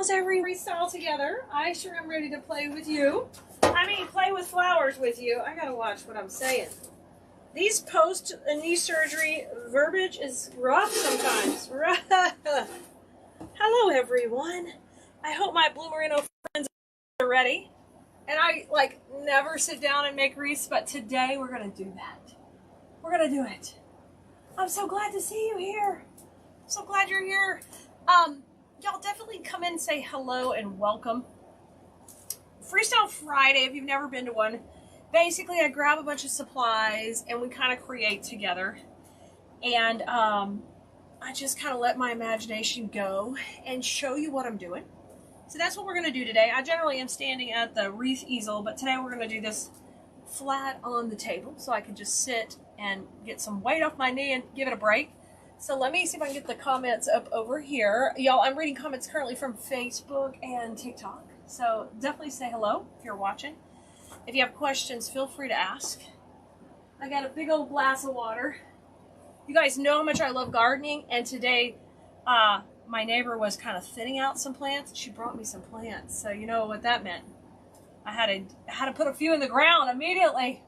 How's every freestyle together? I sure am ready to play with you. I mean, play with flowers with you. I gotta watch what I'm saying. These post-knee surgery verbiage is rough sometimes. Hello, everyone. I hope my Blue Merino friends are ready. And I, never sit down and make wreaths, but today we're gonna do that. We're gonna do it. I'm so glad to see you here. I'm so glad you're here. Y'all definitely come in and say hello and welcome. Freestyle Friday, if you've never been to one, basically I grab a bunch of supplies and we kind of create together. And I just kind of let my imagination go and show you what I'm doing. So that's what we're going to do today. I generally am standing at the wreath easel, but today we're going to do this flat on the table so I can just sit and get some weight off my knee and give it a break. So let me see if I can get the comments up over here. Y'all, I'm reading comments currently from Facebook and TikTok. So definitely say hello if you're watching. If you have questions, feel free to ask. I got a big old glass of water. You guys know how much I love gardening. And today, my neighbor was kind of thinning out some plants. She brought me some plants. So you know what that meant. I had to put a few in the ground immediately.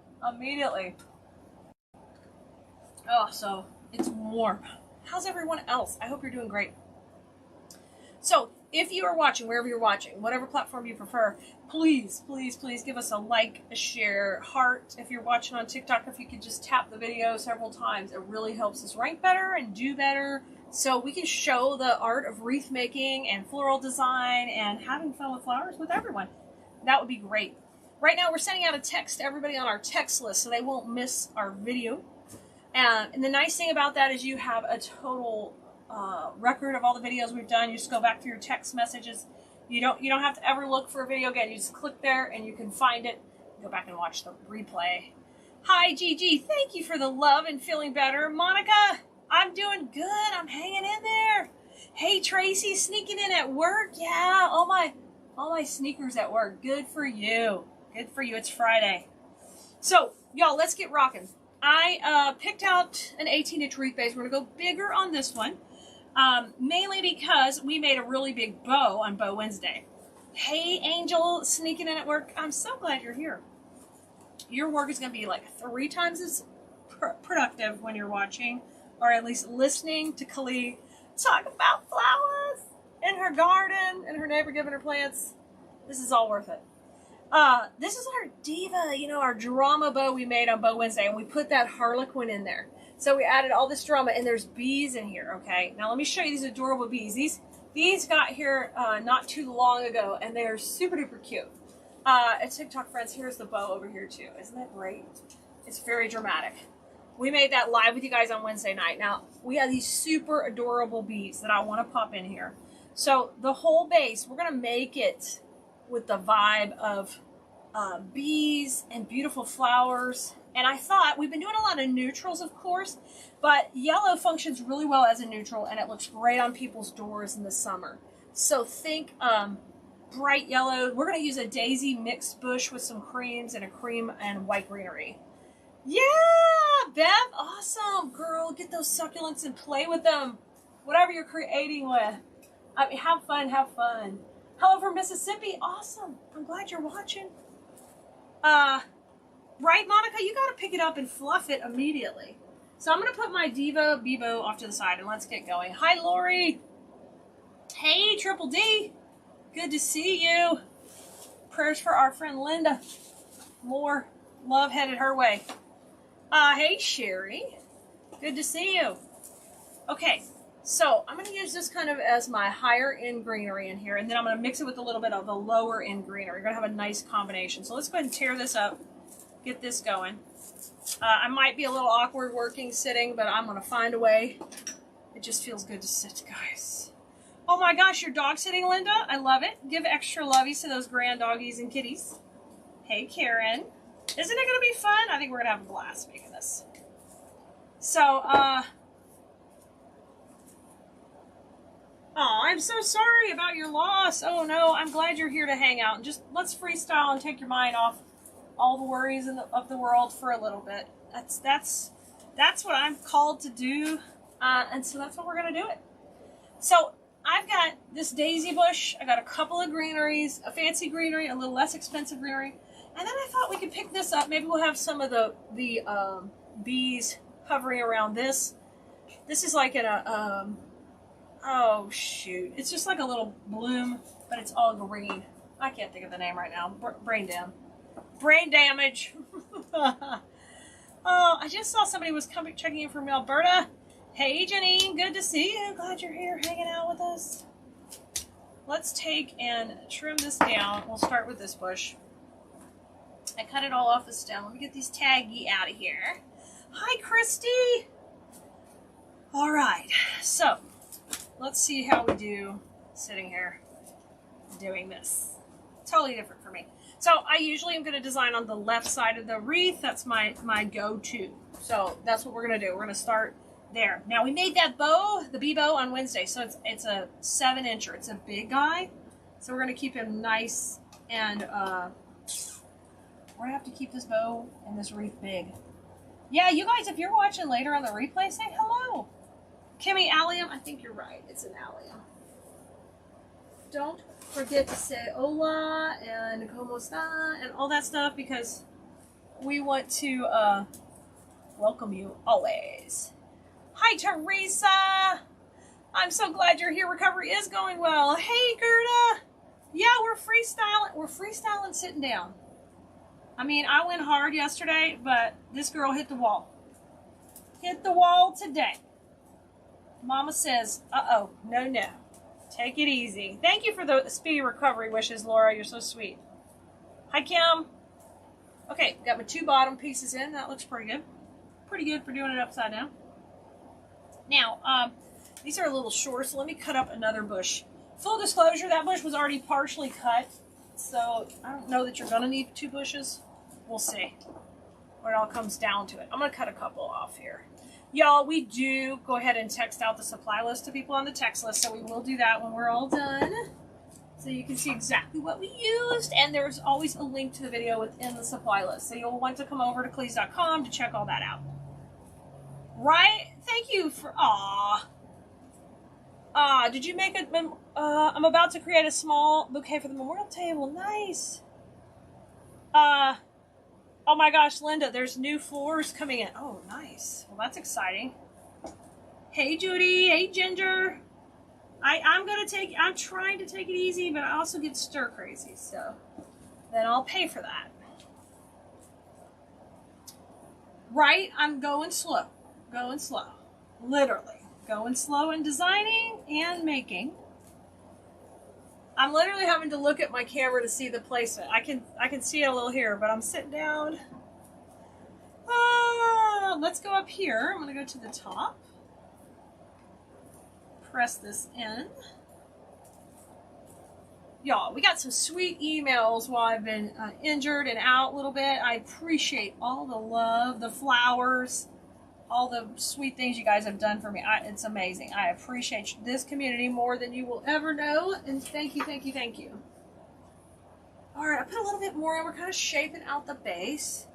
Oh, so it's warm. How's everyone else? I hope you're doing great. So, if you are watching, wherever you're watching, whatever platform you prefer, please, please, please give us a like, a share, heart. If you're watching on TikTok, if you could just tap the video several times, it really helps us rank better and do better. So we can show the art of wreath making and floral design and having fun with flowers with everyone. That would be great. Right now, we're sending out a text to everybody on our text list so they won't miss our video. And the nice thing about that is you have a total record of all the videos we've done. You just go back through your text messages. You don't have to ever look for a video again. You just click there and you can find it. Go back and watch the replay. Hi, Gigi. Thank you for the love and feeling better. Monica, I'm doing good. I'm hanging in there. Hey, Tracy, sneaking in at work. Yeah, all my sneakers at work. Good for you. Good for you. It's Friday. So, y'all, let's get rocking. I picked out an 18-inch wreath base. We're going to go bigger on this one, mainly because we made a really big bow on Bow Wednesday. Hey, Angel, sneaking in at work. I'm so glad you're here. Your work is going to be like 3 times as productive when you're watching, or at least listening to Kali talk about flowers in her garden and her neighbor giving her plants. This is all worth it. This is our diva, our drama bow we made on Bow Wednesday, and we put that harlequin in there. So we added all this drama, and there's bees in here, okay? Now let me show you these adorable bees. These got here not too long ago, and they are super duper cute. TikTok friends, here's the bow over here too. Isn't that great? It's very dramatic. We made that live with you guys on Wednesday night. Now, we have these super adorable bees that I want to pop in here. So the whole base, we're going to make it with the vibe of bees and beautiful flowers. And I thought, we've been doing a lot of neutrals, of course, but yellow functions really well as a neutral, and it looks great on people's doors in the summer. So think bright yellow. We're going to use a daisy mixed bush with some creams and a cream and white greenery. Yeah, Beth, awesome. Girl, get those succulents and play with them. Whatever you're creating with. I mean, have fun, have fun. Hello from Mississippi. Awesome. I'm glad you're watching. Right, Monica? You got to pick it up and fluff it immediately. So I'm going to put my Diva Bebo off to the side and let's get going. Hi, Lori. Hey, Triple D. Good to see you. Prayers for our friend Linda. More love headed her way. Hey, Sherry. Good to see you. Okay. So I'm going to use this kind of as my higher end greenery in here, and then I'm going to mix it with a little bit of the lower end greenery. You're going to have a nice combination. So let's go ahead and tear this up, get this going. I might be a little awkward working sitting, but I'm going to find a way. It just feels good to sit, guys. Oh my gosh, you're dog sitting, Linda? I love it. Give extra lovies to those grand doggies and kitties. Hey, Karen. Isn't it going to be fun? I think we're going to have a blast making this. So, oh, I'm so sorry about your loss. Oh no, I'm glad you're here to hang out. And just let's freestyle and take your mind off all the worries of the world for a little bit. That's what I'm called to do. And so that's what we're going to do it. So I've got this daisy bush. I got a couple of greeneries, a fancy greenery, a little less expensive greenery. And then I thought we could pick this up. Maybe we'll have some of the bees hovering around this. This is like in a, oh shoot. It's just like a little bloom, but it's all green. I can't think of the name right now. Brain damage. Oh, I just saw somebody was checking in from Alberta. Hey, Janine, good to see you. Glad you're here hanging out with us. Let's take and trim this down. We'll start with this bush. I cut it all off the stem. Let me get these taggy out of here. Hi, Christy. All right, so let's see how we do sitting here doing this. Totally different for me. So I usually am going to design on the left side of the wreath. That's my go-to. So that's what we're going to do. We're going to start there. Now we made that bow, the bee bow, on Wednesday. So it's a 7-incher. It's a big guy. So we're going to keep him nice and we're going to have to keep this bow and this wreath big. Yeah, you guys, if you're watching later on the replay, say hello. Kimmy, allium, I think you're right. It's an allium. Don't forget to say hola and como está and all that stuff because we want to welcome you always. Hi, Teresa. I'm so glad you're here. Recovery is going well. Hey, Gerda. Yeah, we're freestyling. We're freestyling sitting down. I mean, I went hard yesterday, but this girl hit the wall. Hit the wall today. Mama says, uh-oh, no. Take it easy. Thank you for the speedy recovery wishes, Laura. You're so sweet. Hi, Kim. Okay, got my 2 bottom pieces in. That looks pretty good. Pretty good for doing it upside down. Now, these are a little short, so let me cut up another bush. Full disclosure, that bush was already partially cut, so I don't know that you're going to need 2 bushes. We'll see when it all comes down to it. I'm going to cut a couple off here. Y'all, we do go ahead and text out the supply list to people on the text list, so we will do that when we're all done. So you can see exactly what we used, and there's always a link to the video within the supply list. So you'll want to come over to Cleese.com to check all that out. Right? Thank you for, did you make a, I'm about to create a small bouquet for the memorial table. Nice. Oh my gosh, Linda, there's new floors coming in. Oh, nice. Well, that's exciting. Hey, Judy. Hey, Ginger. I'm trying to take it easy, but I also get stir crazy, so then I'll pay for that. Right? I'm going slow. Going slow. Literally. Going slow in designing and making. I'm literally having to look at my camera to see the placement. I can see it a little here, but I'm sitting down. Let's go up here. I'm going to go to the top. Press this in. Y'all, we got some sweet emails while I've been injured and out a little bit. I appreciate all the love, the flowers, all the sweet things you guys have done for me. It's amazing. I appreciate this community more than you will ever know. And thank you, thank you, thank you. All right, I put a little bit more in. We're kind of shaping out the base.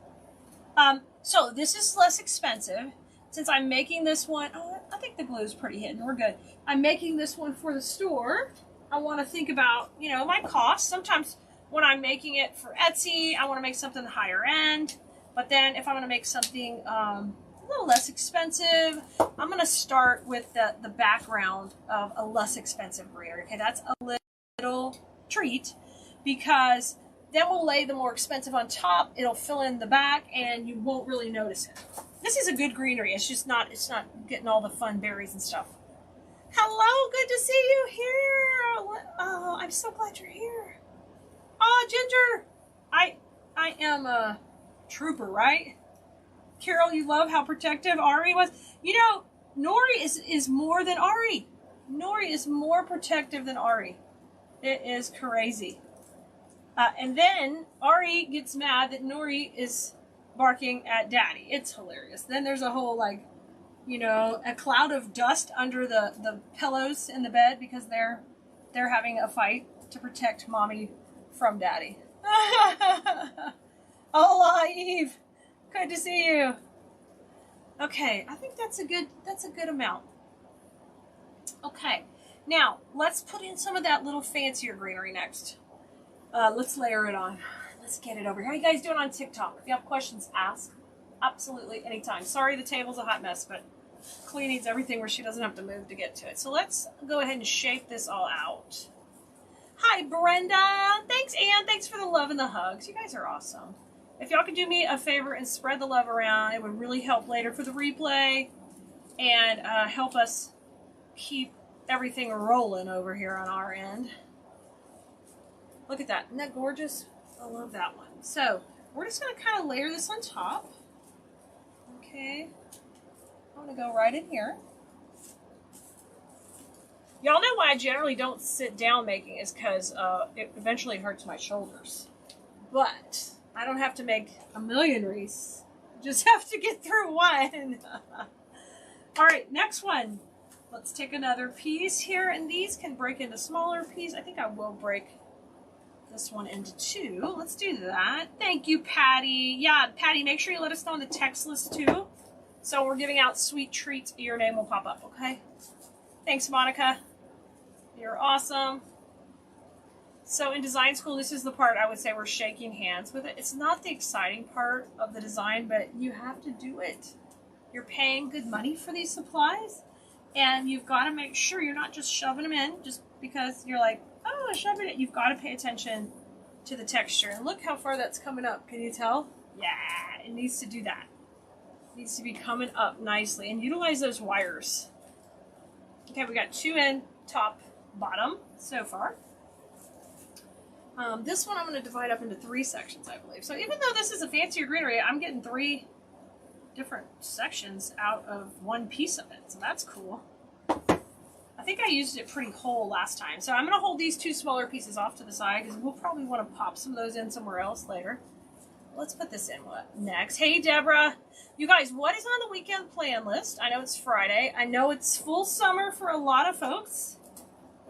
So this is less expensive. Since I'm making this one, I think the glue is pretty hidden. We're good. I'm making this one for the store. I want to think about, you know, my costs. Sometimes when I'm making it for Etsy, I want to make something higher end. But then if I'm going to make something a little less expensive, I'm going to start with the background of a less expensive greenery. Okay, that's a little treat because then we'll lay the more expensive on top. It'll fill in the back and you won't really notice it. This is a good greenery. It's not getting all the fun berries and stuff. Hello, good to see you here. Oh, I'm so glad you're here. Oh, Ginger, I am a trooper, right? Carol, you love how protective Ari was. You know, Nori is more than Ari. Nori is more protective than Ari. It is crazy. And then Ari gets mad that Nori is barking at Daddy. It's hilarious. Then there's a whole, like, you know, a cloud of dust under the pillows in the bed because they're having a fight to protect Mommy from Daddy. Hola, Eve. Good to see you. Okay, I think that's a good amount. Okay, Now, let's put in some of that little fancier greenery next. Let's layer it on. Let's get it over here. How you guys doing on TikTok? If you have questions, ask. Absolutely anytime. Sorry the table's a hot mess, but Clea needs everything where she doesn't have to move to get to it. So let's go ahead and shape this all out. Hi, Brenda. Thanks, Ann. Thanks for the love and the hugs. You guys are awesome. If y'all could do me a favor and spread the love around, it would really help later for the replay and help us keep everything rolling over here on our end. Look at that. Isn't that gorgeous? I love that one. So we're just going to kind of layer this on top. Okay. I'm going to go right in here. Y'all know why I generally don't sit down making is because it eventually hurts my shoulders. But I don't have to make a million wreaths. Just have to get through one. All right, next one. Let's take another piece here, and these can break into smaller pieces. I think I will break this one into two. Let's do that. Thank you, Patty. Yeah, Patty, make sure you let us know on the text list too. So we're giving out sweet treats. Your name will pop up, okay? Thanks, Monica. You're awesome. So in design school, this is the part I would say we're shaking hands with it. It's not the exciting part of the design, but you have to do it. You're paying good money for these supplies, and you've got to make sure you're not just shoving them in just because you're like, oh, shoving it. You've got to pay attention to the texture. And look how far that's coming up. Can you tell? Yeah, it needs to do that. It needs to be coming up nicely. And utilize those wires. Okay, we got two in, top, bottom so far. This one I'm going to divide up into 3 sections, I believe. So even though this is a fancier greenery, I'm getting 3 different sections out of one piece of it. So that's cool. I think I used it pretty whole last time. So I'm going to hold these 2 smaller pieces off to the side because we'll probably want to pop some of those in somewhere else later. Let's put this in next. Hey, Deborah. You guys, what is on the weekend plan list? I know it's Friday. I know it's full summer for a lot of folks.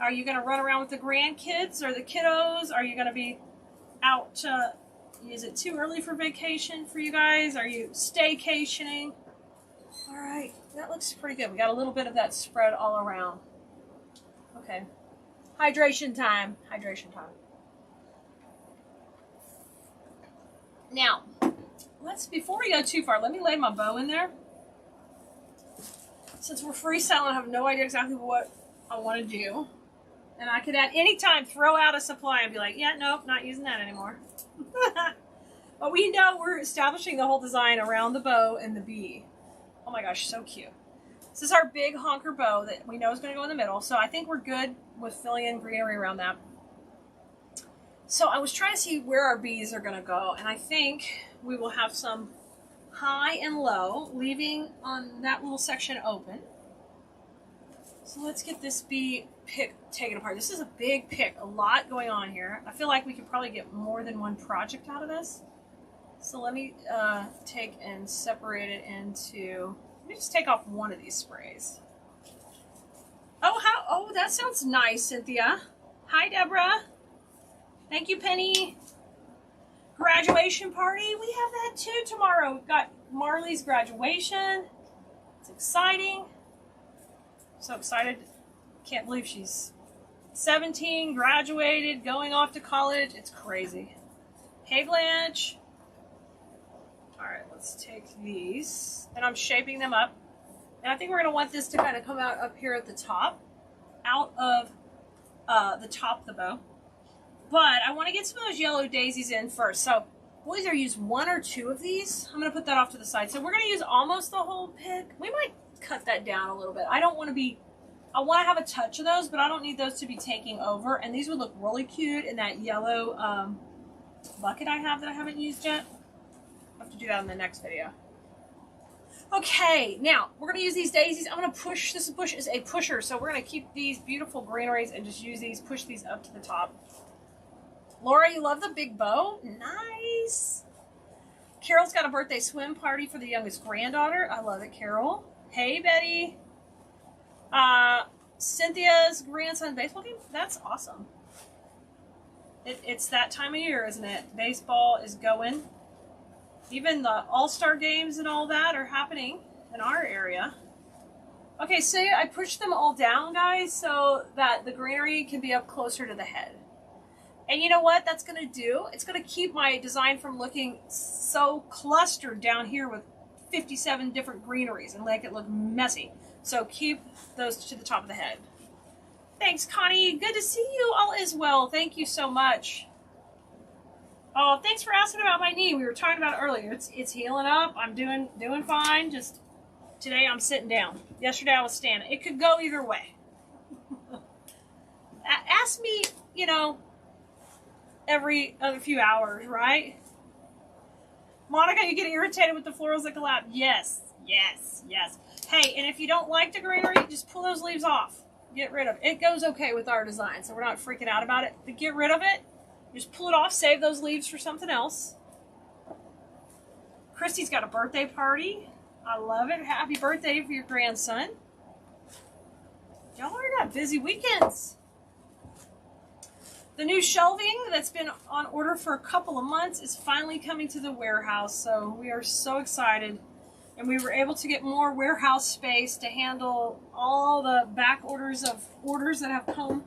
Are you going to run around with the grandkids or the kiddos? Are you going to be out? Is it too early for vacation for you guys? Are you staycationing? All right. That looks pretty good. We got a little bit of that spread all around. Okay. Hydration time. Hydration time. Now, before we go too far, let me lay my bow in there. Since we're freestyling, I have no idea exactly what I want to do. And I could at any time throw out a supply and be like, yeah, nope, not using that anymore. But we know we're establishing the whole design around the bow and the bee. Oh my gosh, so cute. This is our big honker bow that we know is going to go in the middle. So I think we're good with filling in greenery around that. So I was trying to see where our bees are going to go. And I think we will have some high and low, leaving on that little section open. So let's get this bee pick taken apart. This is a big pick, a lot going on here. I feel like we could probably get more than one project out of this. So let me take and separate it into, let me just take off one of these sprays. Oh, that sounds nice, Cynthia. Hi, Deborah. Thank you, Penny. Graduation party. We have that too tomorrow. We've got Marley's graduation. It's exciting. So excited. Can't believe she's 17, graduated, going off to college. It's crazy. Hey, Blanche. All right, let's take these. And I'm shaping them up. And I think we're going to want this to kind of come out up here at the top. Out of the top of the bow. But I want to get some of those yellow daisies in first. So we'll either use 1 or 2 of these. I'm going to put that off to the side. So we're going to use almost the whole pick. We might cut that down a little bit. I don't want to be, I want to have a touch of those, but I don't need those to be taking over. And these would look really cute in that yellow bucket I have that I haven't used yet. I'll have to do that in the next video. Okay, now we're going to use these daisies. I'm going to push, this bush is a pusher. So we're going to keep these beautiful greeneries and just use these, push these up to the top. Laura, you love the big bow? Nice. Carol's got a birthday swim party for the youngest granddaughter. I love it, Carol. Hey, Betty. Cynthia's grandson baseball game? That's awesome. It's that time of year, isn't it? Baseball is going. Even the all-star games and all that are happening in our area. Okay, so I pushed them all down, guys, so that the greenery can be up closer to the head. And you know what that's going to do? It's going to keep my design from looking so clustered down here with 57 different greeneries and make it look messy. So keep those to the top of the head. Thanks, Connie. Good to see you. All is well. Thank you so much. Oh, thanks for asking about my knee. We were talking about it earlier. It's healing up. I'm doing fine. Just today I'm sitting down. Yesterday I was standing. It could go either way. Ask me, you know, every other few hours, right? Monica, you get irritated with the florals that collapse. Yes, yes, yes. Hey, and if you don't like the greenery, just pull those leaves off. Get rid of it. It goes okay with our design, so we're not freaking out about it. But get rid of it. Just pull it off. Save those leaves for something else. Christy's got a birthday party. I love it. Happy birthday for your grandson. Y'all are got busy weekends. The new shelving that's been on order for a couple of months is finally coming to the warehouse, so we are so excited. And we were able to get more warehouse space to handle all the back orders of orders that have come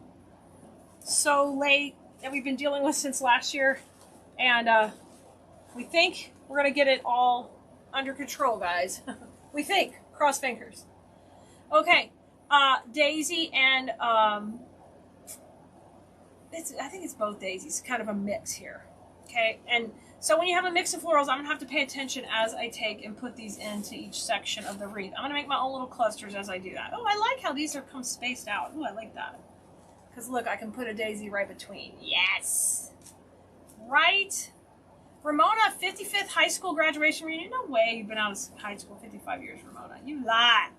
so late that we've been dealing with since last year. And we think we're going to get it all under control, guys. We think. Cross fingers. Okay. Daisy and... I think it's both daisies, kind of a mix here. Okay, and so when you have a mix of florals, I'm going to have to pay attention as I take and put these into each section of the wreath. I'm going to make my own little clusters as I do that. Oh, I like how these are come spaced out. Oh, I like that. Because look, I can put a daisy right between. Yes! Right? Ramona, 55th high school graduation reunion. No way you've been out of high school 55 years, Ramona. You lie.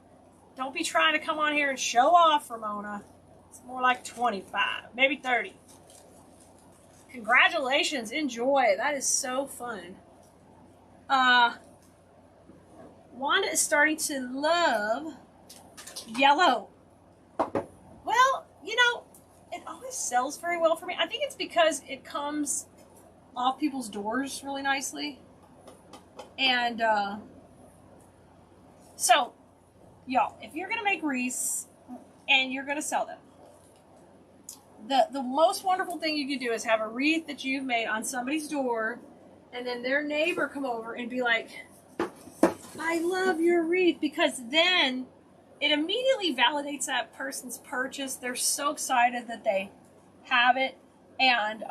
Don't be trying to come on here and show off, Ramona. It's more like 25, maybe 30. Congratulations. Enjoy. That is so fun. Wanda is starting to love yellow. Well, you know, it always sells very well for me. I think it's because it comes off people's doors really nicely. And so, y'all, if you're going to make wreaths and you're going to sell them, the most wonderful thing you can do is have a wreath that you've made on somebody's door, and then their neighbor come over and be like, I love your wreath, because then it immediately validates that person's purchase. They're so excited that they have it, and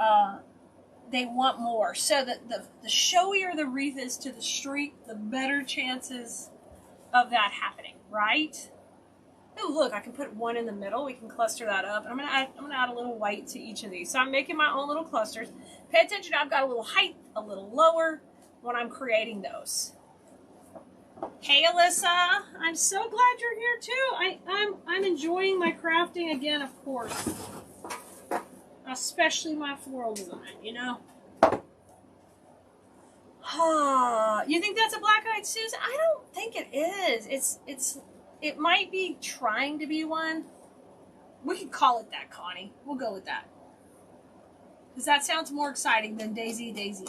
they want more. So that the showier the wreath is to the street, the better chances of that happening, right? Oh, look, I can put one in the middle. We can cluster that up. I'm gonna add a little white to each of these. So I'm making my own little clusters. Pay attention, I've got a little height, a little lower when I'm creating those. Hey, Alyssa, I'm so glad you're here too. I'm enjoying my crafting again, of course. Especially my floral design, you know. You think that's a black-eyed Susan? I don't think it is. It might be trying to be one. We could call it that, Connie. We'll go with that. Because that sounds more exciting than Daisy.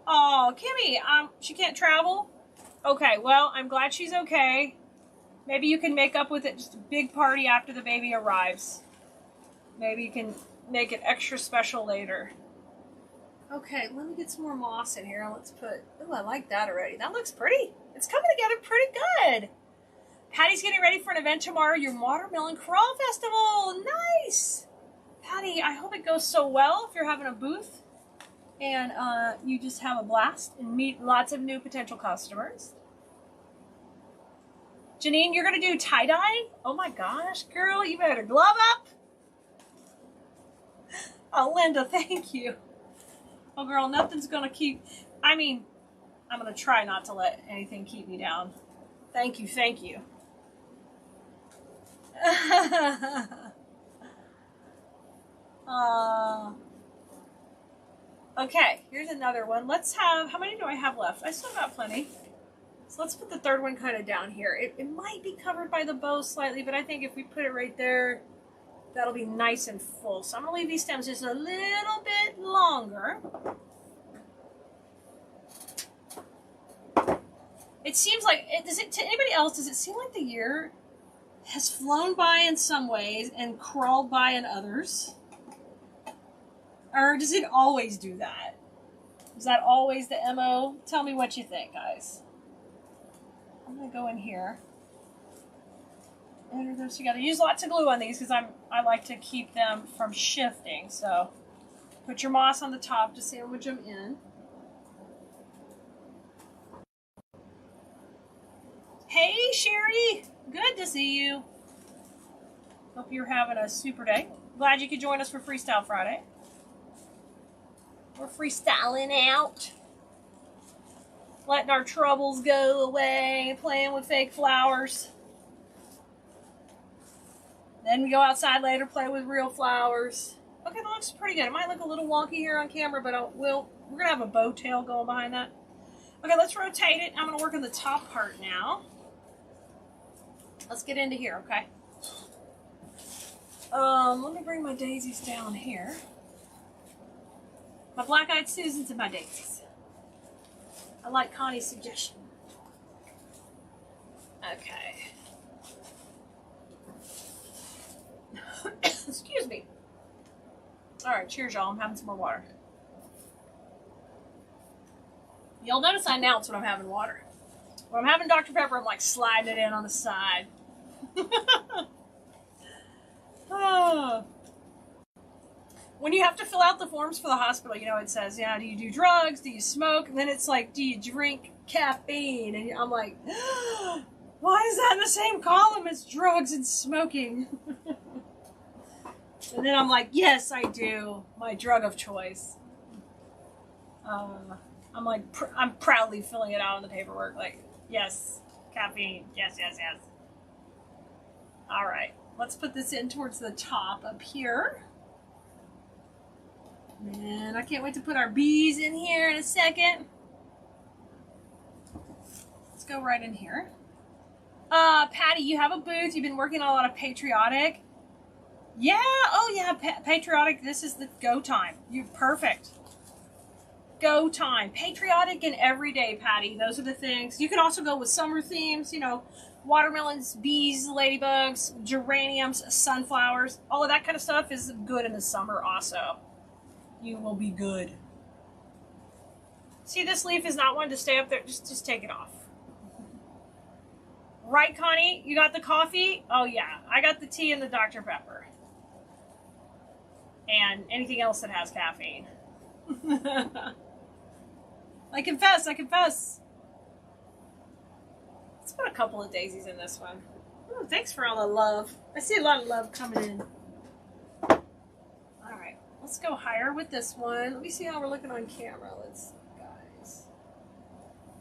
Oh, Kimmy, she can't travel? Okay, well, I'm glad she's okay. Maybe you can make up with it just a big party after the baby arrives. Maybe you can make it extra special later. Okay, let me get some more moss in here. Let's put... Oh, I like that already. That looks pretty. It's coming together pretty good. Patty's getting ready for an event tomorrow. Your Watermelon Crawl Festival. Nice. Patty, I hope it goes so well if you're having a booth. And you just have a blast and meet lots of new potential customers. Janine, you're going to do tie-dye? Oh my gosh, girl, you better glove up. Oh, Linda, thank you. Oh, girl, nothing's going to keep... I mean, I'm going to try not to let anything keep me down. Thank you, thank you. Okay, here's another one. Let's have... How many do I have left? I still got plenty. So let's put the third one kind of down here. It might be covered by the bow slightly, but I think if we put it right there, that'll be nice and full. So I'm going to leave these stems just a little bit longer. It seems like, to anybody else, does it seem like the year has flown by in some ways and crawled by in others? Or does it always do that? Is that always the MO? Tell me what you think, guys. I'm going to go in here. Enter this. You got to use lots of glue on these because I like to keep them from shifting. So put your moss on the top to sandwich them in. Hey, Sherry. Good to see you. Hope you're having a super day. Glad you could join us for Freestyle Friday. We're freestyling out. Letting our troubles go away. Playing with fake flowers. Then we go outside later, play with real flowers. Okay, that looks pretty good. It might look a little wonky here on camera, but we're going to have a bow tail going behind that. Okay, let's rotate it. I'm going to work on the top part now. Let's get into here, okay? Let me bring my daisies down here. My black-eyed Susans and my daisies. I like Connie's suggestion. Okay. Excuse me. Alright, cheers, y'all. I'm having some more water. You'll notice I announce when I'm having water. When I'm having Dr. Pepper, I'm like sliding it in on the side. Oh. When you have to fill out the forms for the hospital, you know, it says, yeah, do you do drugs? Do you smoke? And then it's like, do you drink caffeine? And I'm like, why is that in the same column as drugs and smoking? And then I'm like, yes, I do. My drug of choice. I'm like, I'm proudly filling it out on the paperwork. Like, yes, caffeine. Yes, yes, yes. All right. Let's put this in towards the top up here. And I can't wait to put our bees in here in a second. Let's go right in here. Patty, you have a booth. You've been working on a lot of patriotic. Yeah. Oh, yeah. Patriotic. This is the go time. You're perfect. Go time. Patriotic and everyday, Patty. Those are the things. You can also go with summer themes, you know, watermelons, bees, ladybugs, geraniums, sunflowers. All of that kind of stuff is good in the summer also. You will be good. See, this leaf is not one to stay up there. Just take it off. Right, Connie? You got the coffee? Oh, yeah. I got the tea and the Dr. Pepper. And anything else that has caffeine. I confess. Let's put a couple of daisies in this one. Ooh, thanks for all the love. I see a lot of love coming in. Alright, let's go higher with this one. Let me see how we're looking on camera. Guys.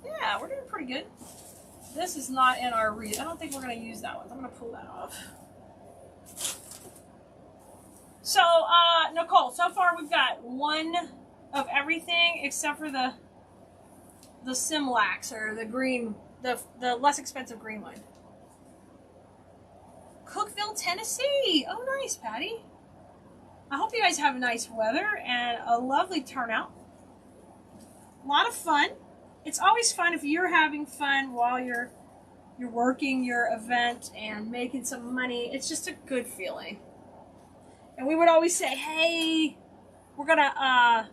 Yeah, we're doing pretty good. This is not in our wreath. I don't think we're going to use that one. I'm going to pull that off. So, Nicole, so far we've got one of everything except for the Simlax, or the green, the less expensive green one. Cookeville, Tennessee. Oh, nice, Patty. I hope you guys have nice weather and a lovely turnout. A lot of fun. It's always fun if you're having fun while you're working your event and making some money. It's just a good feeling. And we would always say, hey, we're gonna,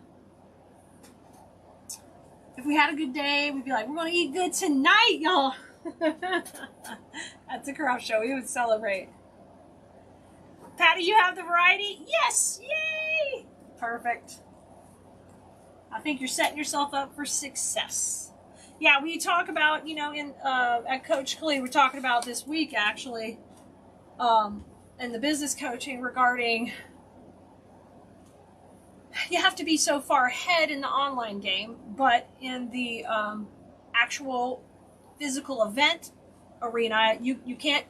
if we had a good day, we'd be like, we're gonna eat good tonight, y'all. At the craft show, we would celebrate. Patty, you have the variety? Yes! Yay! Perfect. I think you're setting yourself up for success. Yeah, we talk about, you know, at Coach Klee, we're talking about this week, actually, in the business coaching regarding, you have to be so far ahead in the online game, but in the actual physical event arena, you can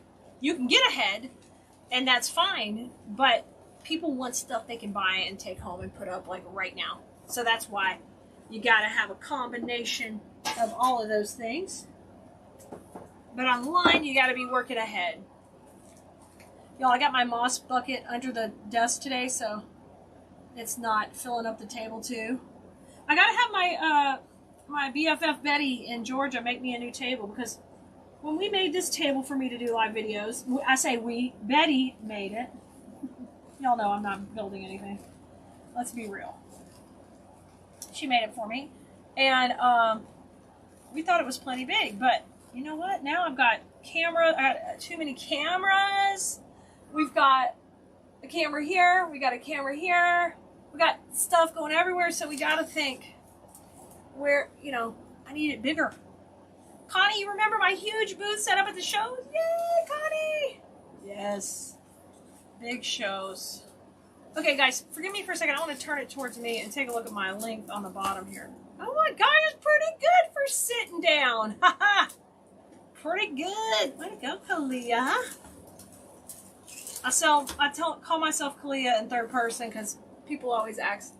get ahead, and that's fine, but people want stuff they can buy and take home and put up like right now. So that's why you got to have a combination of all of those things. But online, you got to be working ahead. Y'all, I got my moss bucket under the desk today, so it's not filling up the table too. I got to have my BFF Betty in Georgia make me a new table, because when we made this table for me to do live videos, I say we, Betty made it. Y'all know I'm not building anything. Let's be real. She made it for me. And we thought it was plenty big, but you know what? Now I've got too many cameras. We've got a camera here. We got a camera here. We got stuff going everywhere, so we got to think where, you know, I need it bigger. Connie, you remember my huge booth set up at the shows? Yay, Connie! Yes. Big shows. Okay, guys, forgive me for a second. I want to turn it towards me and take a look at my length on the bottom here. Oh my gosh, it's pretty good for sitting down. Haha. Pretty good. Way to go, Kalia. Call myself Kalia in third person because people always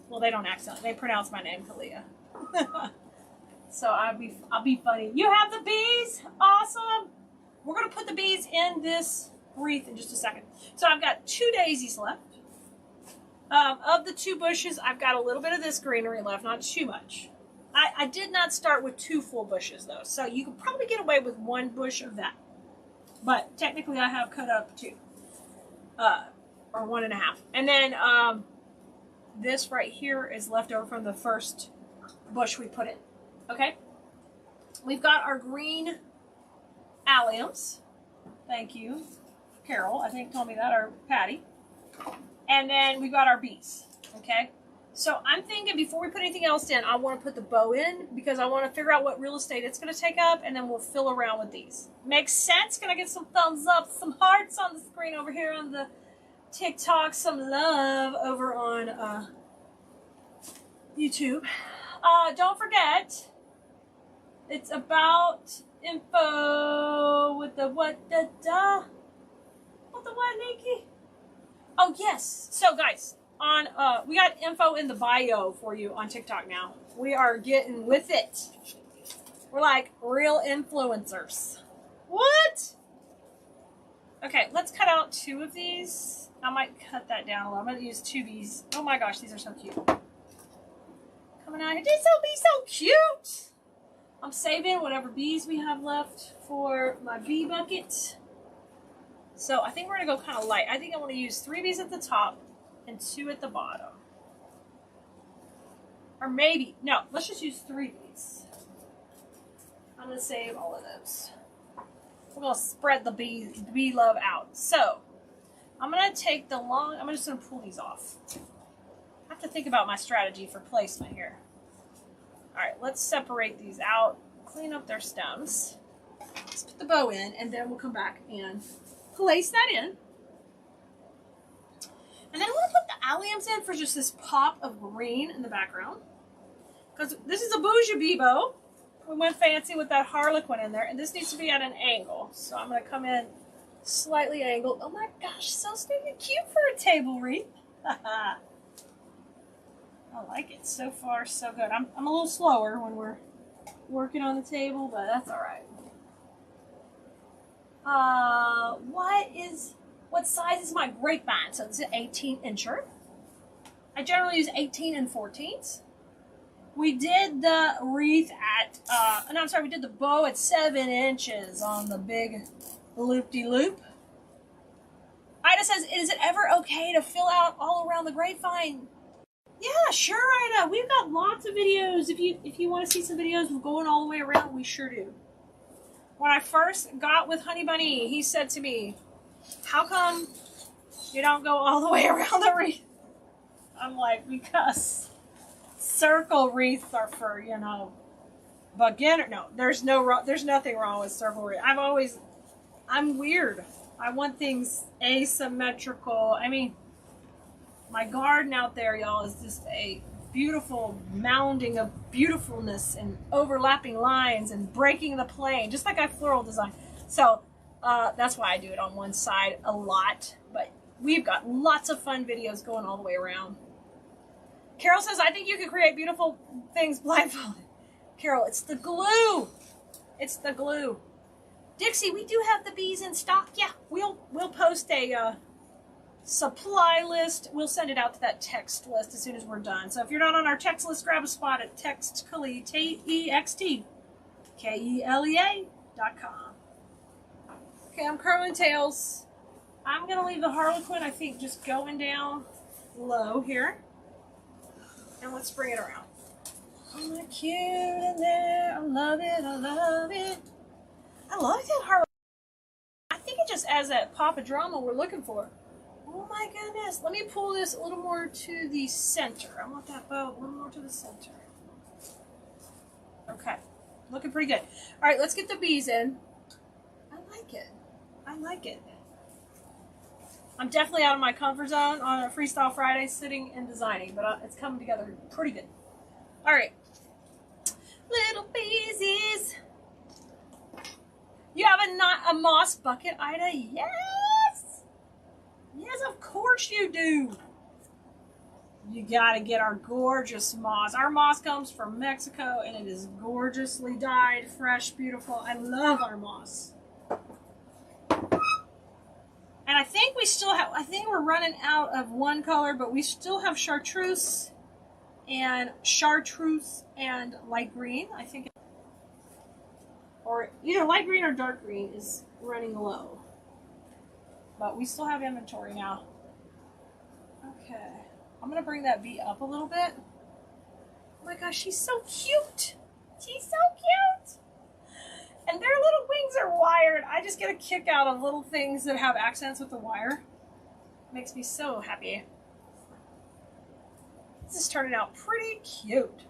well, they don't accidentally. They pronounce my name Kalia. So I'll be funny. You have the bees? Awesome. We're going to put the bees in this wreath in just a second. So I've got 2 daisies left. Of the 2 bushes, I've got a little bit of this greenery left, not too much. I did not start with 2 full bushes though, so you could probably get away with 1 bush of that. But technically I have cut up 2. Or 1.5. And then this right here is left over from the first bush we put in. Okay? We've got our green alliums. Thank you, Carol, I think told me that, or Patty. And then we've got our bees. Okay? So I'm thinking before we put anything else in, I want to put the bow in because I want to figure out what real estate it's going to take up, and then we'll fill around with these. Makes sense? Can I get some thumbs up, some hearts on the screen over here on the TikTok, some love over on YouTube. Don't forget, it's about info with the what, Nikki? Oh, yes. So, guys, we got info in the bio for you on TikTok now. We are getting with it. We're like real influencers. What? Okay, let's cut out 2 of these. I might cut that down a little. I'm going to use 2 bees. Oh my gosh, these are so cute. Coming out here. These will be so cute. I'm saving whatever bees we have left for my bee bucket. So I think we're going to go kind of light. I think I want to use 3 bees at the top and 2 at the bottom. Or maybe, no, let's just use 3 bees. I'm going to save all of those. We're going to spread the bee love out. So I'm going to take I'm just going to pull these off. I have to think about my strategy for placement here. All right, let's separate these out, clean up their stems. Let's put the bow in, and then we'll come back and place that in. And then I want to put the alliums in for just this pop of green in the background. Because this is a bougie bee bow. We went fancy with that harlequin in there, and this needs to be at an angle. So I'm going to come in slightly angled. Oh my gosh, so stinking cute for a table wreath. I like it. So far, so good. I'm a little slower when we're working on the table, but that's all right. What size is my grapevine? So it's an 18-incher. I generally use 18 and 14s. We did the wreath at, we did the bow at 7 inches on the big loop-de-loop. Ida says, is it ever okay to fill out all around the grapevine? Yeah, sure, Ida. We've got lots of videos. If you want to see some videos of going all the way around, we sure do. When I first got with Honey Bunny, he said to me, how come you don't go all the way around the wreath? I'm like, because circle wreaths are for, beginner. No, there's nothing wrong with circle wreath. I'm weird. I want things asymmetrical. I mean, my garden out there, y'all, is just a beautiful mounding of beautifulness and overlapping lines and breaking the plane, just like I floral design. So that's why I do it on one side a lot. But we've got lots of fun videos going all the way around. Carol says, I think you could create beautiful things blindfolded. Carol, it's the glue. It's the glue. Dixie, we do have the bees in stock. Yeah, we'll post a supply list. We'll send it out to that text list as soon as we're done. So if you're not on our text list, grab a spot at textkelea, TEXTKELEA.com. Okay, I'm curling tails. I'm going to leave the Harlequin, I think, just going down low here. And let's bring it around. Oh, my cute in there. I love it. I love it. I like that Harlequin. I think it just adds that pop of drama we're looking for. Oh my goodness. Let me pull this a little more to the center. I want that bow a little more to the center. Okay. Looking pretty good. All right, let's get the bees in. I like it. I like it. I'm definitely out of my comfort zone on a Freestyle Friday sitting and designing, but it's coming together pretty good. All right. Little beesies. You have a moss bucket, Ida? Yes! Yes, of course you do. You gotta get our gorgeous moss. Our moss comes from Mexico, and it is gorgeously dyed, fresh, beautiful. I love our moss. And I think we still have, I think we're running out of one color, but we still have chartreuse and light green. I think, or either light green or dark green is running low. But we still have inventory now. Okay. I'm going to bring that bee up a little bit. Oh my gosh, she's so cute. She's so cute. And their little wings are wired. I just get a kick out of little things that have accents with the wire. Makes me so happy. This is turning out pretty cute.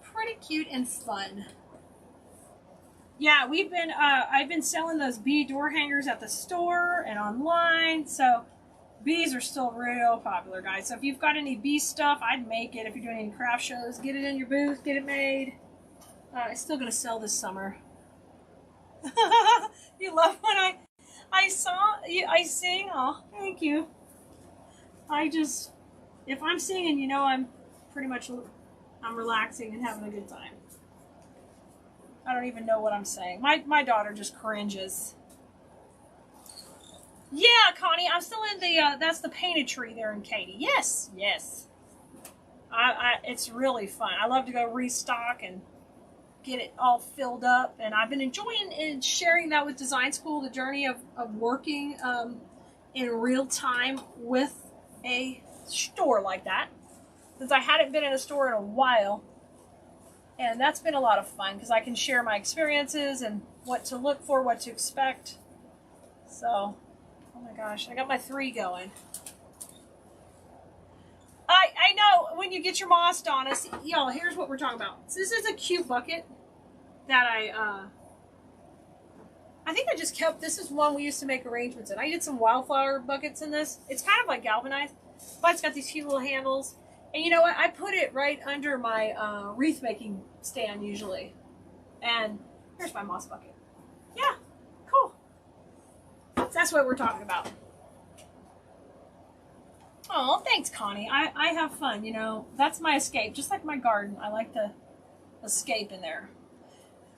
Pretty cute and fun. Yeah, I've been selling those bee door hangers at the store and online, so bees are still real popular, guys. So if you've got any bee stuff, I'd make it. If you're doing any craft shows, get it in your booth, get it made. It's still going to sell this summer. You love when I sing? Oh, thank you. If I'm singing, you know I'm relaxing and having a good time. I don't even know what I'm saying. My daughter just cringes. Yeah, Connie, I'm still in the, that's the painted tree there in Katy. Yes, yes. It's really fun. I love to go restock and get it all filled up. And I've been enjoying and sharing that with Design School, the journey of working in real time with a store like that. Since I hadn't been in a store in a while. And that's been a lot of fun because I can share my experiences and what to look for, what to expect. So, oh my gosh, I got my 3 going. I know when you get your moss on us, y'all, here's what we're talking about. So this is a cute bucket that I think I just kept. This is one we used to make arrangements in. I did some wildflower buckets in this. It's kind of like galvanized, but it's got these cute little handles. And you know what? I put it right under my wreath making stand usually. And here's my moss bucket. Yeah, cool. That's what we're talking about. Oh, thanks, Connie. I have fun, you know. That's my escape. Just like my garden. I like to escape in there.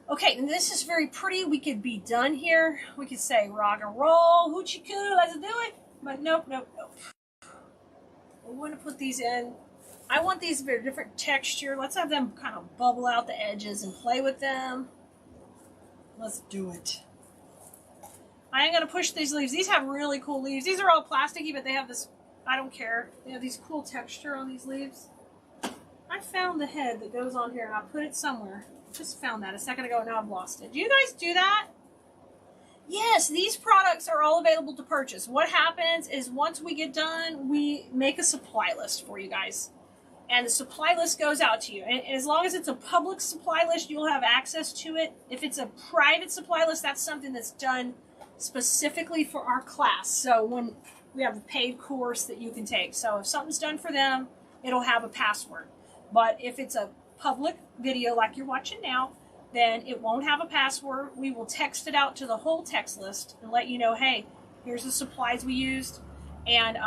Okay, and this is very pretty. We could be done here. We could say rock and roll, hoochie coo, let's do it. But nope, nope, nope. We want to put these in. I want these very different texture. Let's have them kind of bubble out the edges and play with them. Let's do it. I am going to push these leaves. These have really cool leaves. These are all plasticky, but they have this, I don't care. They have these cool texture on these leaves. I found the head that goes on here and I put it somewhere. Just found that a second ago and now I've lost it. Do you guys do that? Yes, these products are all available to purchase. What happens is once we get done, we make a supply list for you guys. And the supply list goes out to you. And as long as it's a public supply list, you'll have access to it. If it's a private supply list, that's something that's done specifically for our class. So when we have a paid course that you can take. So if something's done for them, it'll have a password. But if it's a public video like you're watching now, then it won't have a password. We will text it out to the whole text list and let you know, hey, here's the supplies we used. And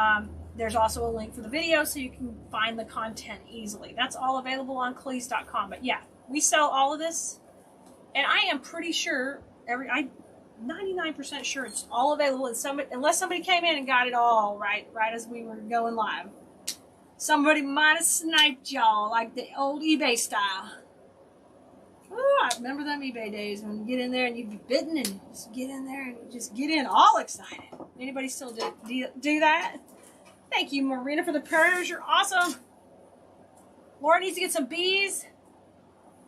there's also a link for the video so you can find the content easily. That's all available on Cleese.com. But yeah, we sell all of this. And I am pretty sure 99% sure it's all available, and unless somebody came in and got it all right as we were going live. Somebody might have sniped y'all like the old eBay style. Oh, I remember them eBay days when you get in there and you'd be bidding and you just get in there and you just get in all excited. Anybody still do that? Thank you, Marina, for the prayers. You're awesome. Laura needs to get some bees.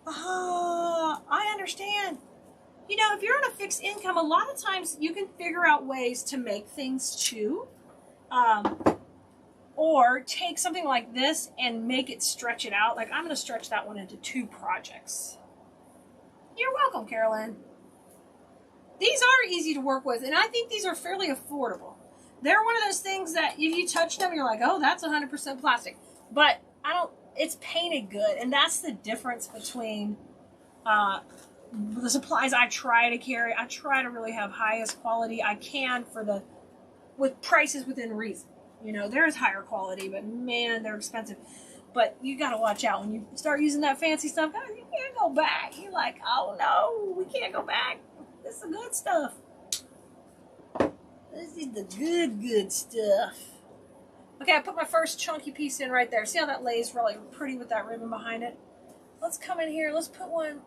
Oh, I understand. You know, if you're on a fixed income, a lot of times you can figure out ways to make things too. Or take something like this and make it stretch it out. Like I'm going to stretch that one into 2 projects. You're welcome, Carolyn. These are easy to work with, and I think these are fairly affordable. They're one of those things that if you touch them, you're like, oh, that's 100% plastic. But it's painted good, and that's the difference between the supplies I try to carry. I try to really have highest quality I can with prices within reason. You know, there's higher quality, but man, they're expensive. But you got to watch out when you start using that fancy stuff. God, you can't go back. You're like, oh no, we can't go back. This is the good stuff. This is the good stuff. Okay, I put my first chunky piece in right there. See how that lays really pretty with that ribbon behind it? Let's come in here. Let's put one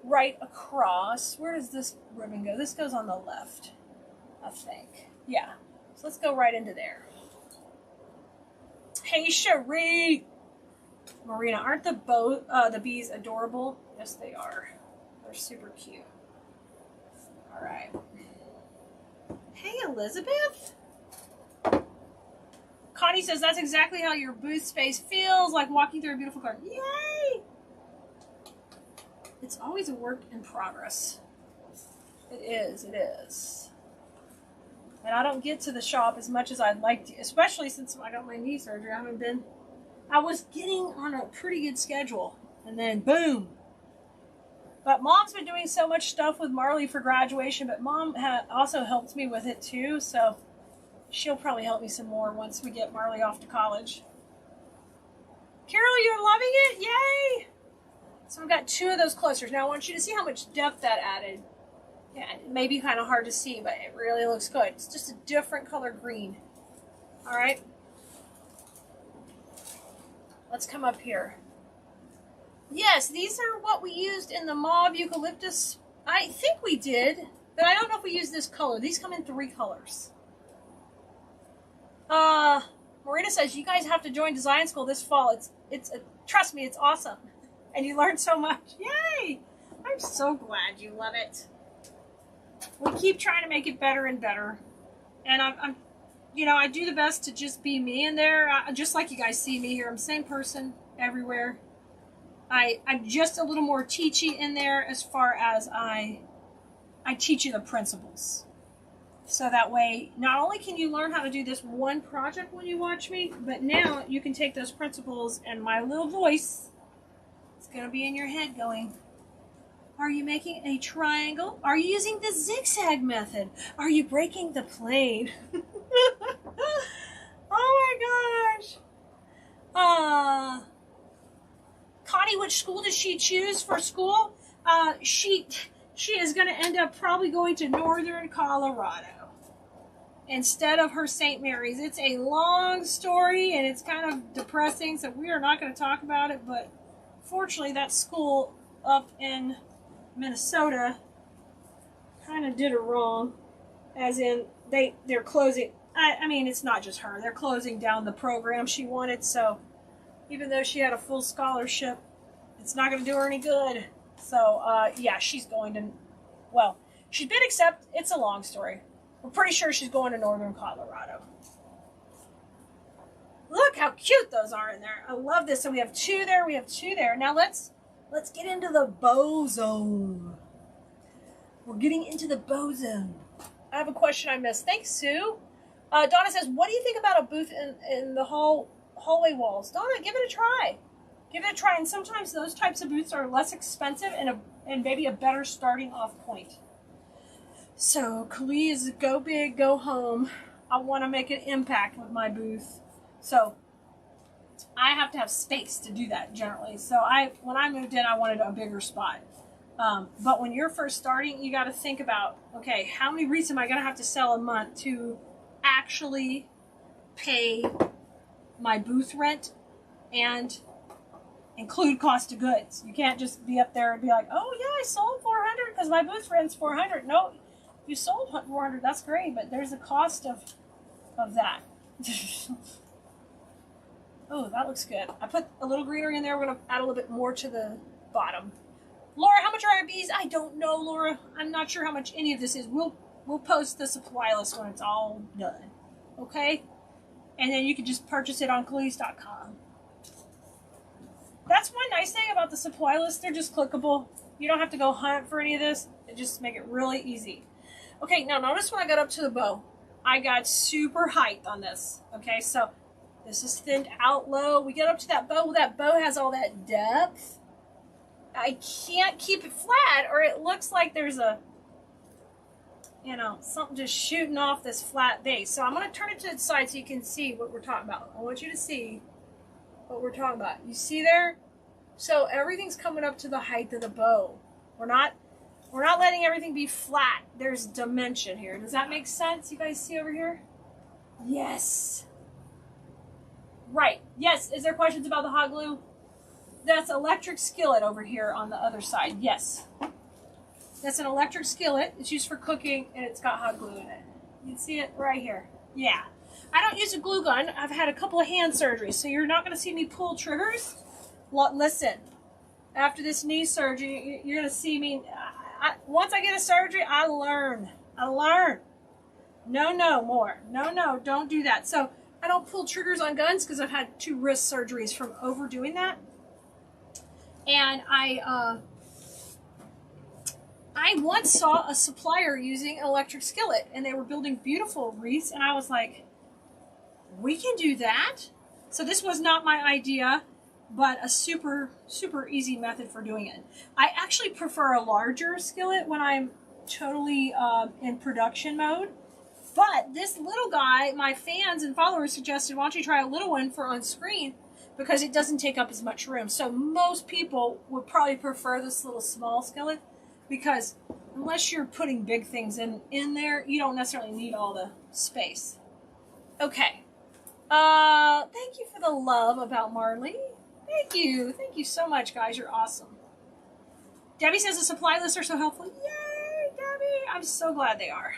right across. Where does this ribbon go? This goes on the left, I think. Yeah. So let's go right into there. Hey, Cherie. Marina, aren't the bees adorable? Yes, they are. They're super cute. All right. Hey, Elizabeth. Connie says that's exactly how your booth space feels, like walking through a beautiful garden. Yay! It's always a work in progress. It is. It is. And I don't get to the shop as much as I'd like to, especially since I got my knee surgery. I was getting on a pretty good schedule, and then boom. But Mom's been doing so much stuff with Marley for graduation, but Mom also helped me with it too, so she'll probably help me some more once we get Marley off to college. Carol, you're loving it? Yay! So I've got 2 of those clusters. Now I want you to see how much depth that added. Yeah, it may be kind of hard to see, but it really looks good. It's just a different color green. All right. Let's come up here. Yes, these are what we used in the mauve eucalyptus. I think we did, but I don't know if we used this color. These come in 3 colors. Marina says you guys have to join design school this fall. Trust me, it's awesome, and you learn so much. Yay! I'm so glad you love it. We keep trying to make it better and better, and I do the best to just be me in there, just like you guys see me here. I'm the same person everywhere. I'm just a little more teachy in there as far as I teach you the principles. So that way, not only can you learn how to do this one project when you watch me, but now you can take those principles and my little voice is going to be in your head going, are you making a triangle? Are you using the zigzag method? Are you breaking the plane? Oh my gosh. Connie, which school does she choose for school? She is going to end up probably going to Northern Colorado instead of her St. Mary's. It's a long story and it's kind of depressing, so we are not going to talk about it, but fortunately that school up in Minnesota kind of did her wrong, as in they're closing. I mean, it's not just her. They're closing down the program she wanted, so even though she had a full scholarship, it's not going to do her any good. So, yeah, she's going to, well, she's been accepted. It's a long story. We're pretty sure she's going to Northern Colorado. Look how cute those are in there. I love this. So we have 2 there. We have 2 there. Now let's get into the bow zone. We're getting into the bow zone. I have a question I missed. Thanks, Sue. Donna says, what do you think about a booth in the hallway walls? Donna, give it a try. Give it a try. And sometimes those types of booths are less expensive and maybe a better starting off point. So, Kali is go big, go home. I want to make an impact with my booth. So, I have to have space to do that generally. So, when I moved in, I wanted a bigger spot. But when you're first starting, you got to think about, okay, how many wreaths am I going to have to sell a month to actually pay my booth rent and include cost of goods. You can't just be up there and be like, oh yeah, I sold 400 because my booth rent's 400. No, you sold 400, that's great, but there's a cost of that. Oh, that looks good. I put a little greenery in there. We're going to add a little bit more to the bottom. Laura, how much are our bees? I don't know, Laura. I'm not sure how much any of this is. We'll post the supply list when it's all done. Okay? And then you can just purchase it on Khalees.com. That's one nice thing about the supply list. They're just clickable. You don't have to go hunt for any of this. They just make it really easy. Okay, now notice when I got up to the bow, I got super height on this. Okay, so this is thinned out low. We get up to that bow. Well, that bow has all that depth. I can't keep it flat or it looks like there's a, something just shooting off this flat base. So I'm going to turn it to the side so you can see what we're talking about. I want you to see what we're talking about. You see there? So everything's coming up to the height of the bow. We're not letting everything be flat. There's dimension here. Does that make sense? You guys see over here? Yes. Right. Yes. Is there questions about the hot glue? That's electric skillet over here on the other side. Yes. That's an electric skillet. It's used for cooking and it's got hot glue in it. You can see it right here. Yeah. I don't use a glue gun. I've had a couple of hand surgeries, so you're not going to see me pull triggers. Listen, after this knee surgery, you're going to see me. Once I get a surgery, I learn. No more. No, don't do that. So I don't pull triggers on guns because I've had 2 wrist surgeries from overdoing that. And I once saw a supplier using an electric skillet, and they were building beautiful wreaths, and I was like, we can do that? So this was not my idea, but a super, super easy method for doing it. I actually prefer a larger skillet when I'm totally in production mode. But this little guy, my fans and followers suggested, why don't you try a little one for on screen, because it doesn't take up as much room. So most people would probably prefer this little small skillet, because unless you're putting big things in there, you don't necessarily need all the space. Okay. Thank you for the love about Marley. Thank you so much, guys. You're awesome. Debbie says the supply lists are so helpful. Yay, Debbie! I'm so glad they are.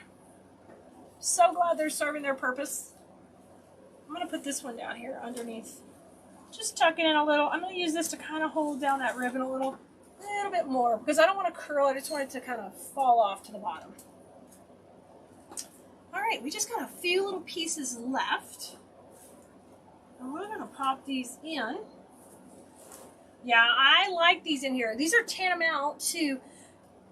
So glad they're serving their purpose. I'm going to put this one down here underneath. Just tuck it in a little. I'm going to use this to kind of hold down that ribbon a little bit more, because I don't want to curl it. I just want it to kind of fall off to the bottom. All right, we just got a few little pieces left. And we're going to pop these in. Yeah, I like these in here. These are tantamount to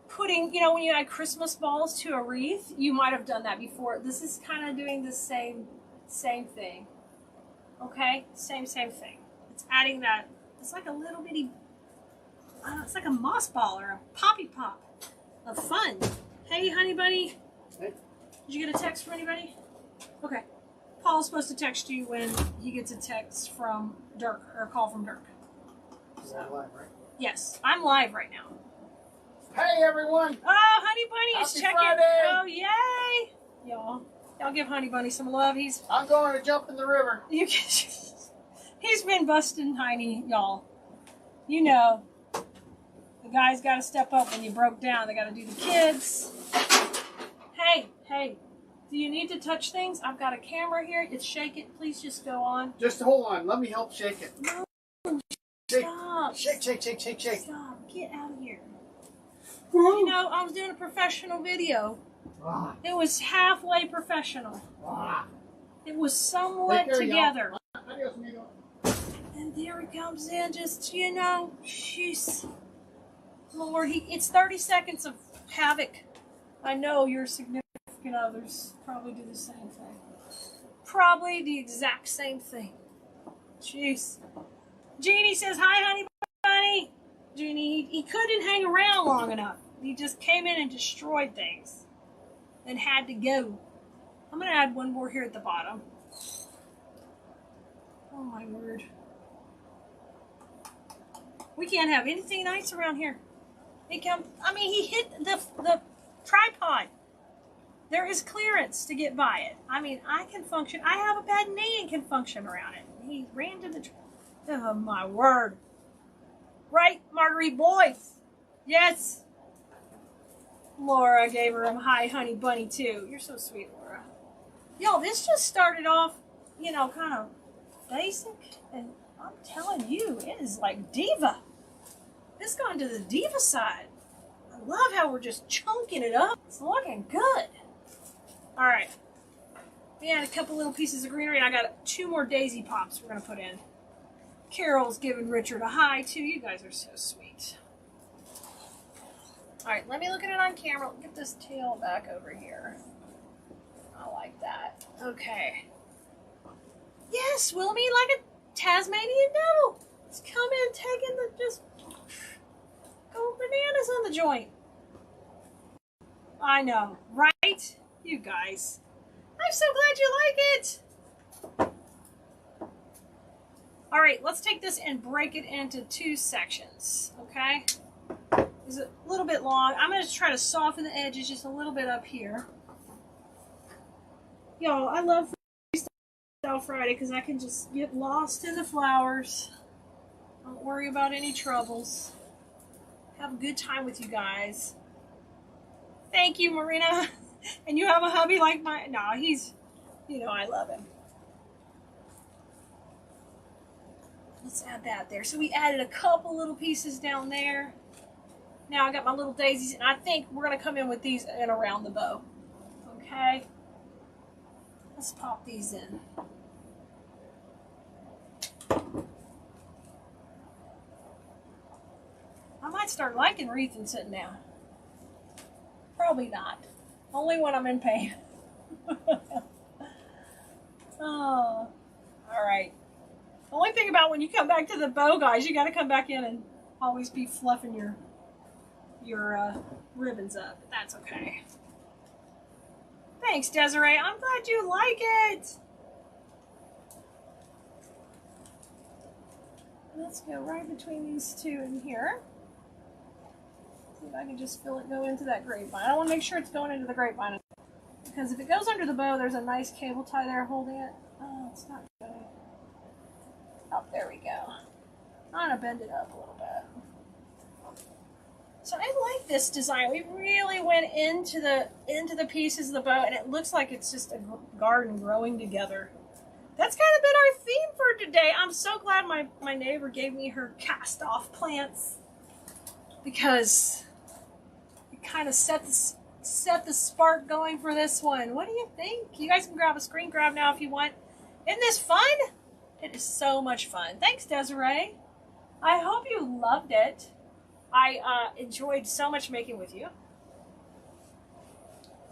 putting, when you add Christmas balls to a wreath, you might have done that before. This is kind of doing the same thing. Okay? Same thing. It's adding that. It's like a little bitty, it's like a moss ball or a poppy pop of fun. Hey, honey bunny. Hey. Did you get a text from anybody? Okay. Paul's supposed to text you when he gets a text from Dirk, or a call from Dirk. You're live, right? Yes, I'm live right now. Hey, everyone! Oh, Honey Bunny is Happy checking. Friday. Oh, yay! Y'all give Honey Bunny some love. I'm going to jump in the river. He's been busting Tiny, y'all. You know, the guys got to step up when you broke down. They got to do the kids. Hey. Do you need to touch things? I've got a camera here. It's shake it. Please just go on. Just hold on. Let me help shake it. No. Shake. Stop. Shake. Stop. Get out of here. Woo. I was doing a professional video. Ah. It was halfway professional. Ah. It was somewhat together. Adios, amigo. And there he comes in, just, jeez. Lord, it's 30 seconds of havoc. I know your significant others probably do the same thing. Probably the exact same thing. Jeez. Jeannie says, hi, honey bunny. Jeannie, he couldn't hang around long enough. He just came in and destroyed things. Then had to go. I'm going to add one more here at the bottom. Oh, my word. We can't have anything nice around here. I mean, he hit the tripod. There is clearance to get by it. I mean, I can function. I have a bad knee and can function around it. He ran to the... Oh, my word. Right, Marguerite Boyce? Yes. Laura gave her a hi, honey bunny, too. You're so sweet, Laura. Yo, this just started off, you know, kind of basic. And I'm telling you, it is like diva. It's gone to the diva side. I love how we're just chunking it up. It's looking good. All right. We had a couple little pieces of greenery, and I got 2 more daisy pops we're going to put in. Carol's giving Richard a hi, too. You guys are so sweet. All right, let me look at it on camera. Get this tail back over here. I like that. Okay. Yes, Wilmy, like a Tasmanian devil. It's coming, taking the, just go bananas on the joint. I know, right? You guys. I'm so glad you like it. All right, let's take this and break it into 2 sections, okay? It's a little bit long. I'm going to try to soften the edges just a little bit up here. Y'all, I love Freestyle Friday because I can just get lost in the flowers. Don't worry about any troubles. Have a good time with you guys. Thank you, Marina. And you have a hubby like mine. No, he's, you know, I love him. Let's add that there. So we added a couple little pieces down there. Now I got my little daisies, and I think we're going to come in with these and around the bow. Okay? Let's pop these in. I might start liking Wreath and sitting down. Probably not. Only when I'm in pain. Oh, all right. The only thing about when you come back to the bow, guys, you got to come back in and always be fluffing your ribbons up. But that's okay. Thanks, Desiree. I'm glad you like it. Let's go right between these 2 in here. See if I can just feel it go into that grapevine. I want to make sure it's going into the grapevine. Because if it goes under the bow, there's a nice cable tie there holding it. Oh, it's not going. Oh, there we go. I'm going to bend it up a little bit. So I like this design. We really went into the pieces of the bow, and it looks like it's just a garden growing together. That's kind of been our theme for today. I'm so glad my neighbor gave me her cast-off plants because it kind of set the spark going for this one. What do you think? You guys can grab a screen grab now if you want. Isn't this fun? It is so much fun. Thanks, Desiree. I hope you loved it. I enjoyed so much making with you.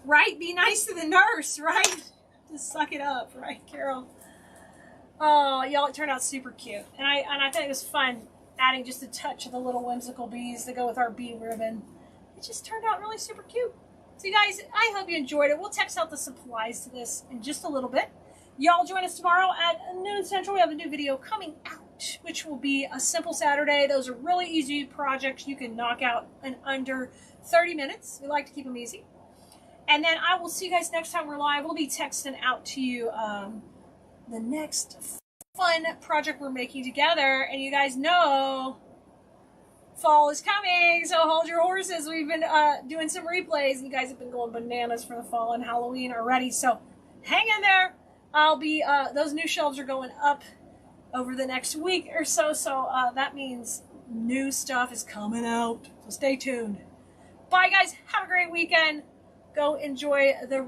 Right? Be nice to the nurse, right? Just suck it up, right, Carol? Oh, y'all, it turned out super cute. And I think it was fun adding just a touch of the little whimsical bees that go with our bee ribbon. It just turned out really super cute. So you guys, I hope you enjoyed it. We'll text out the supplies to this in just a little bit. Y'all join us tomorrow at noon Central. We have a new video coming out, which will be a simple Saturday. Those are really easy projects you can knock out in under 30 minutes. We like to keep them easy. And then I will see you guys next time we're live. We'll be texting out to you the next fun project we're making together. And you guys know fall is coming, so hold your horses. We've been doing some replays. You guys have been going bananas for the fall and Halloween already, so hang in there. I'll be, those new shelves are going up over the next week or so, so that means new stuff is coming out, so stay tuned. Bye, guys. Have a great weekend. Go enjoy the